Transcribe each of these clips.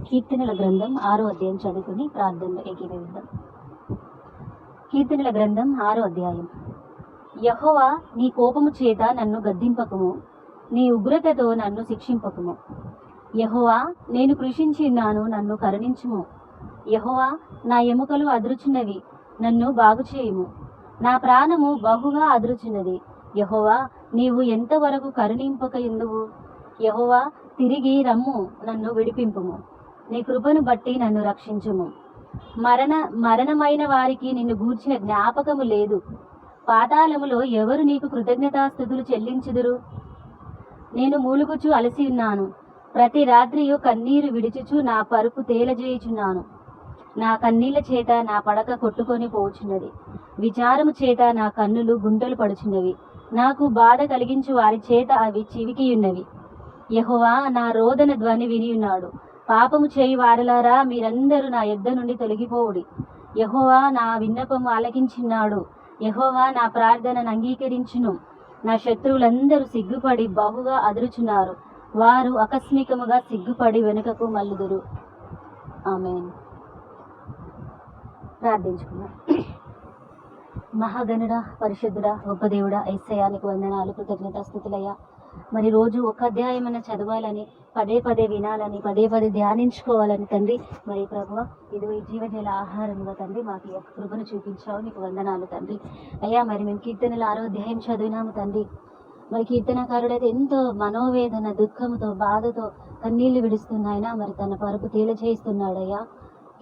కీర్తనల గ్రంథం 6వ అధ్యాయం చదువుకుని ప్రార్థనలో ఏకీభవిద్దాం. కీర్తనల గ్రంథం 6వ అధ్యాయం. యెహోవా, నీ కోపము చేత నన్ను గద్దింపకుము, నీ ఉగ్రతతో నన్ను శిక్షింపకుము. యెహోవా, నేను కృషించిన్నాను, నన్ను కరుణించుము. యెహోవా, నా ఎముకలు అదురుచున్నవి, నన్ను బాగుచేయుము. నా ప్రాణము బహుగా అదురుచున్నది. యెహోవా, నీవు ఎంతవరకు కరుణింపక ఎందువు? యెహోవా, తిరిగి రమ్ము, నన్ను విడిపింపుము. నీ కృపను బట్టి నన్ను రక్షించుము. మరణమైన వారికి నిన్ను గూర్చిన జ్ఞాపకము లేదు. పాతాళములో ఎవరు నీకు కృతజ్ఞతాస్తుతులు చెల్లించుదురు? నేను మూలుగుచు అలసి ఉన్నాను. ప్రతి రాత్రియు కన్నీరు విడిచుచు నా పరుపు తేలజేయుచున్నాను. నా కన్నీళ్ల చేత నా పడక కొట్టుకొని పోచున్నది. విచారము చేత నా కన్నులు గుంటలు పడుచున్నవి. నాకు బాధ కలిగించు వారి చేత అవి చివికియున్నవి. యెహోవా, నా రోదన ధ్వని వినియున్నాడు. పాపము చేయి వారలారా, మీరందరూ నా యొద్ద నుండి తొలగిపోవుడి. యెహోవా నా విన్నపము ఆలకించినాడు. యెహోవా నా ప్రార్థనను అంగీకరించును. నా శత్రువులందరూ సిగ్గుపడి బహుగా అదురుచున్నారు. వారు ఆకస్మికముగా సిగ్గుపడి వెనుకకు మల్లుదురు. ఆమేన్. ప్రార్థించుకున్నాం. మహాగణుడా, పరిశుద్ధుడా, గొప్ప దేవుడా, యేసయ్యా నీకు వందనాలు, కృతజ్ఞతాస్తుతులయ్యా. మరి రోజు ఒక అధ్యాయమైన చదవాలని, పదే పదే వినాలని, పదే పదే ధ్యానించుకోవాలని తండ్రి, మరి ప్రభువా, ఇది ఈ జీవజల ఆహారంగా తండ్రి మాకు ఈ యొక్క కృపను చూపించావు, నీకు వందనాలు తండ్రి. అయ్యా, మరి మేము కీర్తనల 6వ అధ్యాయం చదివినాము తండ్రి. మరి కీర్తనకారుడైతే ఎంతో మనోవేదన, దుఃఖంతో, బాధతో కన్నీళ్లు విడుస్తున్నాయన, మరి తన పరుపు తేలచేస్తున్నాడయ్యా.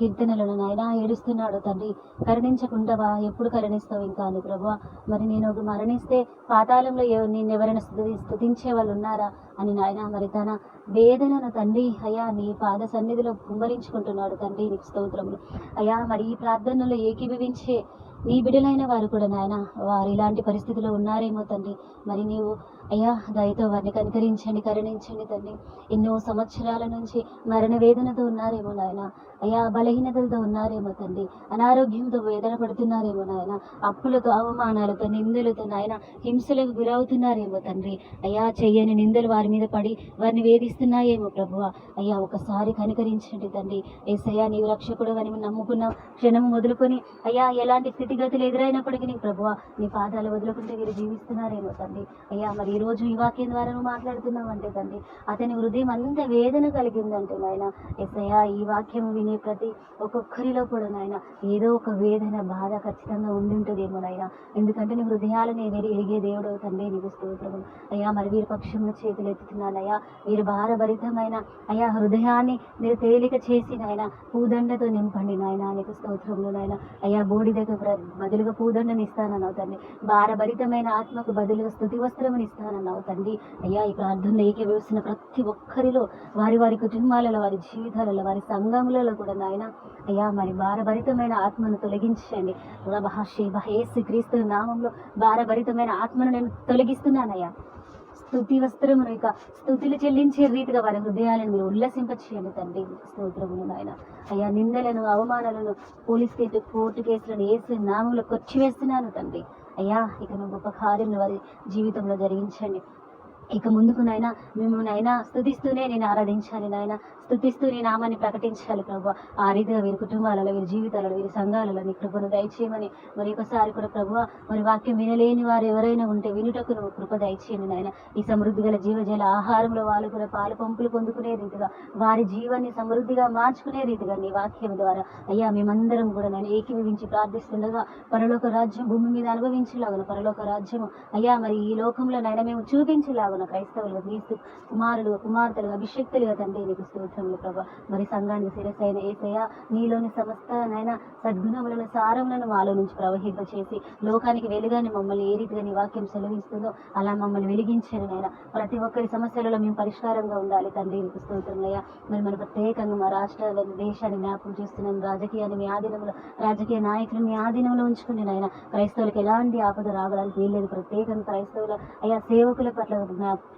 కీర్తనలను నాయన ఏడుస్తున్నాడు తండ్రి. కరుణించకుండావా? ఎప్పుడు కరుణిస్తావు ఇంకా అని ప్రభువా. మరి నేను మరణిస్తే పాతాళంలో నేను ఎవరైనా స్తుతించే వాళ్ళు ఉన్నారా అని నాయన మరి తన వేదనను తండ్రి అయ్యా నీ పాద సన్నిధిలో కుమ్మరించుకుంటున్నాడు తండ్రి. నీకు స్తోత్రములు అయ్యా. మరి ఈ ప్రార్థనలో ఏకీభవించే నీ బిడ్డలైన వారు కూడా నాయన వారు ఇలాంటి పరిస్థితిలో ఉన్నారేమో తండ్రి. మరి నీవు అయ్యా దయతో వారిని కనికరించండి, కరుణించండి తండ్రి. ఎన్నో సంవత్సరాల నుంచి మరణ వేదనతో ఉన్నారేమో నాయన. అయ్యా బలహీనతలతో ఉన్నారేమో తండ్రి. అనారోగ్యంతో వేదన పడుతున్నారేమో నాయన. అప్పులతో, అవమానాలతో, నిందలతో నాయన హింసలకు గురవుతున్నారేమో తండ్రి. అయ్యా చెయ్యని నిందలు వారి మీద పడి వారిని వేధిస్తున్నాయేమో ప్రభువా. అయ్యా ఒకసారి కనికరించండి తండ్రి. యేసయ్యా నీవు రక్షకుడు అని నమ్ముకున్న క్షణం మొదలుకొని అయ్యా ఎలాంటి స్థితిగతులు ఎదురైనప్పటికీ నీ ప్రభువా నీ పాదాలు వదులుకుంటే వీరు జీవిస్తున్నారేమో తండ్రి. అయ్యా మరి ఈ రోజు ఈ వాక్యం ద్వారా నువ్వు మాట్లాడుతున్నావు అంటే తండ్రి అతని హృదయం అంత వేదన కలిగిందంటే నాయన. యేసయ్యా ఈ వాక్యం వినే ప్రతి ఒక్కొక్కరిలో కూడా నాయన ఏదో ఒక వేదన, బాధ ఖచ్చితంగా ఉండి ఉంటుందేమో నాయన. ఎందుకంటే నీ హృదయాలను ఎరిగే దేవుడు తండ్రి. నీకు స్తోత్రము అయ్యా. మరి వీరి పక్షంలో చేతులు ఎత్తుతున్నానయ్యా. వీరు భారభరితమైన అయ్యా హృదయాన్ని మీరు తేలిక చేసి నాయన పూదండతో నింపండి నాయన. నీకు స్తోత్రములు నాయన. అయ్యా బూడిదకు బదులుగా పూదండని ఇస్తానన్నావు తండ్రి. భారభరితమైన ఆత్మకు బదులుగా స్తుతి వస్త్రముని ఇస్తానన్నావు తండ్రి. అయ్యా ఈ ప్రార్థనలో ఏకీభవిస్తున్న ప్రతి ఒక్కరిలో వారి వారి కుటుంబాలలో, వారి జీవితాలలో, వారి సంఘములలో కూడా నాయన అయ్యా మరి భారభరితమైన ఆత్మను తొలగించండి. యేసు క్రీస్తు నామంలో భారభరితమైన ఆత్మను నేను తొలగిస్తున్నానయ్యా. స్తుతి వస్త్రమును ఇక స్తుతులు చెల్లించే రీతిగా వారి హృదయాలను మీరు ఉల్లసింపచేయండి తండ్రి. స్తోత్రములు నాయన. అయ్యా నిందలను, అవమానాలను, పోలీస్ కోర్టు కేసులను యేసు నామంలో కొచ్చివేస్తున్నాను తండ్రి. అయ్యా ఇక నువ్వు గొప్ప కార్యం వారి జీవితంలో జరిగించండి. ఇక ముందుకు నాయన మేము నాయన స్తుతిస్తూనే నేను ఆరాధించాలి నాయన, స్తుతిస్తూ నీ నామాన్ని ప్రకటించాలి ప్రభు. ఆ రీతిగా వీరి కుటుంబాలలో, వీరి జీవితాలలో, వీరి సంఘాలలో నీ కృపను దయచేయమని మరి ఒకసారి కూడా ప్రభు మరి వాక్యం వినలేని వారు ఎవరైనా ఉంటే వినుటకు నువ్వు కృప దయచేయండి నాయన. ఈ సమృద్ధి గల జీవజల ఆహారంలో వాళ్ళు కూడా పాలు పంపులు పొందుకునే రీతిగా వారి జీవాన్ని సమృద్ధిగా మార్చుకునే రీతిగా నీ వాక్యం ద్వారా అయ్యా మేమందరం కూడా నేను ఏకీభవించి ప్రార్థిస్తుండగా పరలోక రాజ్యం భూమి మీద అనుభవించేలాగున, పరలోక రాజ్యము అయ్యా మరి ఈ లోకంలో నైనా మేము చూపించేలాగున క్రైస్తవులుగా, క్రీస్తు కుమారులుగా, కుమార్తెలుగా, అభిషక్తులుగా తండ్రి నీకు స్తోత్రములు ప్రభా. మరి సంఘానికి శిరసైన యేసయ్యా నీలోని సమస్త నైనా సద్గుణములను, సారములను మాలో నుంచి ప్రవహింపచేసి లోకానికి వెలుగాని మమ్మల్ని ఏ రీతిగా నీ వాక్యం సెలవిస్తుందో అలా మమ్మల్ని వెలిగించండి నాయన. ప్రతి ఒక్కరి సమస్యలలో మేము పరిష్కారంగా ఉండాలి తండ్రి నీకు స్తోత్రములయ్యా. మరి మన ప్రత్యేకంగా మా రాష్ట్రాలను, దేశాన్ని జ్ఞాపకం చేస్తున్నాం. రాజకీయాన్ని మీ ఆధీనంలో, రాజకీయ నాయకులను మీ ఆధీనంలో ఉంచుకుని నాయన క్రైస్తవులకు ఎలాంటి ఆపద రావడానికి వీల్లేదు. ప్రత్యేకంగా క్రైస్తవుల అయ్యా సేవకుల పట్ల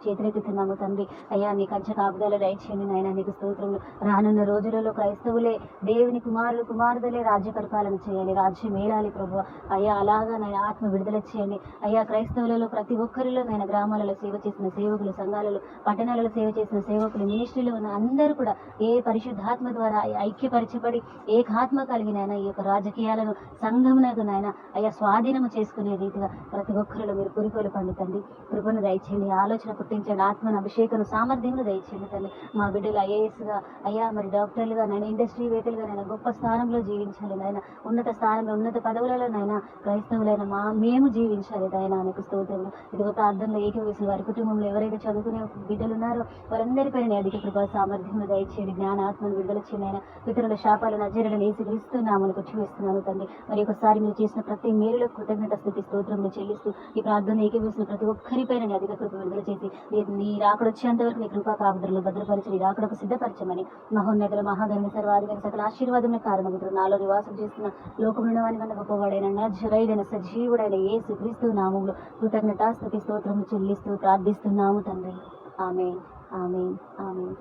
చేతులెత్తుతున్నాము తండ్రి. అయ్యా నీ కంచె కాపుదల దయచేయండి నాయన. నీకు స్తోత్రములు. రానున్న రోజులలో క్రైస్తవులే దేవుని కుమారులు కుమార్తెలే రాజ్య పరిపాలన చేయాలి, రాజ్యం ఏలాలి ప్రభు. అయ్యా అలాగా నాయన ఆత్మ విడుదల చేయండి అయ్యా. క్రైస్తవులలో ప్రతి ఒక్కరిలో నాయన గ్రామాలలో సేవ చేసిన సేవకులు, సంఘాలలో పట్టణాలలో సేవ చేసిన సేవకులు, మినిస్ట్రీలో ఉన్న అందరూ కూడా ఏ పరిశుద్ధాత్మ ద్వారా ఐక్యపరచబడి ఏకాత్మ కలిగిన ఆయన ఈ యొక్క రాజకీయాలను సంఘమునకు నాయన అయ్యా స్వాధీనము చేసుకునే రీతిగా ప్రతి ఒక్కరిలో మీరు పురికొలు పండుతండి. కృపను దయచేయండి, ఆలోచన పుట్టించండి, ఆత్మను అభిషేకం సామర్థ్యమును దయచేయండి తండ్రి. మా బిడ్డలు ఐఏఎస్గా అయ్యా మరి డాక్టర్లుగా నాయన ఇండస్ట్రీవేత్తలుగా నాయన గొప్ప స్థానంలో జీవించాలి నాయన. ఉన్నత స్థానంలో ఉన్నత పదవులలో నాయన క్రైస్తవులైన మేము జీవించాలి నాయన. నీకు స్తోత్రములు. ఇదిగో ప్రార్థనలో ఏకీవేసిన వారి కుటుంబంలో ఎవరైతే చదువుకునే బిడ్డలు ఉన్నారో వారందరిపైన అధిక కృపా సామర్థ్యమును దయచేయండి, జ్ఞానాత్మను విడుదల చేయండి ఆయన. పితరుల శాపాలు నజరులను ఏసుక్రీస్తు నామమున కొట్టివేస్తున్నాను తండ్రి. మరి ఒకసారి మీరు చేసిన ప్రతి మేలులో కృతజ్ఞత స్థుతి స్తోత్రములు చెల్లిస్తూ ఈ ప్రార్థన ఏకీవేసిన ప్రతి ఒక్కరిపైన నీ అధిక కృప విడుదల చేసి నీ రాకడ వచ్చేంత వరకు నీ కృపా కాపుదలను భద్రపరిచి నీ రాకడకు సిద్ధపరచమని మహోన్నతుల మహాగణ సర్వాధికారి సకల ఆశీర్వాదముల కారణములు నాలో నివాసం చేస్తున్న లోకమున్న వాని కన్నా గొప్పవాడైన నజరేయుడైన సజీవుడైన యేసుక్రీస్తు నామములో కృతజ్ఞత స్తుతి స్తోత్రములు చెల్లిస్తూ ప్రార్థిస్తున్నాము తండ్రి. ఆమేన్, ఆమేన్, ఆమేన్.